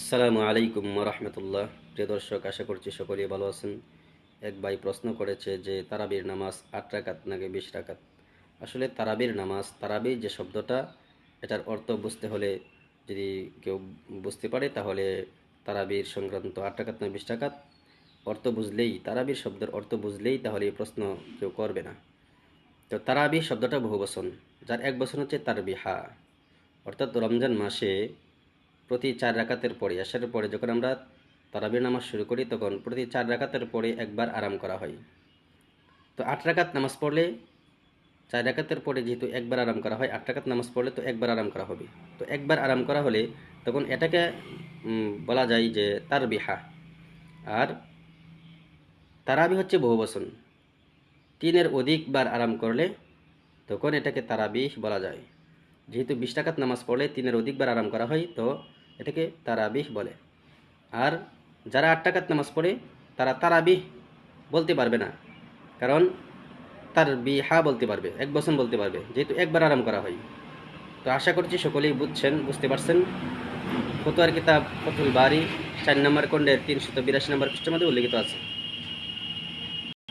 আসসালামু আলাইকুম রহমতুল্লাহ। প্রিয় দর্শক, আশা করছি সকলেই ভালো আছেন। এক ভাই প্রশ্ন করেছে যে তারাবির নামাজ ৮ রাকাত নাকি ২০ রাকাত। আসলে তারাবির নামাজ, তারাবি যে শব্দটা, এটার অর্থ বুঝতে হলে যদি কেউ বুঝতে পারে তাহলে তারাবির সংক্রান্ত ৮ রাকাত না ২০ রাকাত অর্থ বুঝলেই, তারাবির শব্দের অর্থ বুঝলেই তাহলে এই প্রশ্ন কেউ করবে না। তো তারাবি শব্দটা বহু বচন, যার এক বচন হচ্ছে তারবিহা। অর্থাৎ রমজান মাসে প্রতি ৪ রাকাতের পরে, এশারের পরে যখন আমরা তারাবির নামাজ শুরু করি, তখন প্রতি ৪ রাকাতের পরে একবার আরাম করা হয়। তো ৮ রাকাত নামাজ পড়লে ৪ রাকাতের পরে যেহেতু একবার আরাম করা হয়, ৮ রাকাত নামাজ পড়লে তো একবার আরাম করা হবে। তো একবার আরাম করা হলে তখন এটাকে বলা যায় যে তারবিহা। আর তারাবি হচ্ছে বহুবচন, ৩-এর অধিকবার আরাম করলে তখন এটাকে তারাবিহ বলা যায়। যেহেতু ২০ রাকাত নামাজ পড়লে ৩-এর অধিকবার আরাম করা হয়, তো এটাকে তারাবিহ বলে। আর যারা ৮ রাকাত নামাজ পড়ে তারা তারাবিহ বলতে পারবে না, কারণ তারবিহা বলতে পারবে, এক বচন বলতে পারবে, যেহেতু একবার আরাম করা হয়। তো আশা করছি সকলেই বুঝতে পারছেন। ফতোয়ার কিতাব ফতুল বারি ৪ নম্বর খণ্ডের ৩৮২ নম্বর পৃষ্ঠার মধ্যে উল্লেখিত আছে।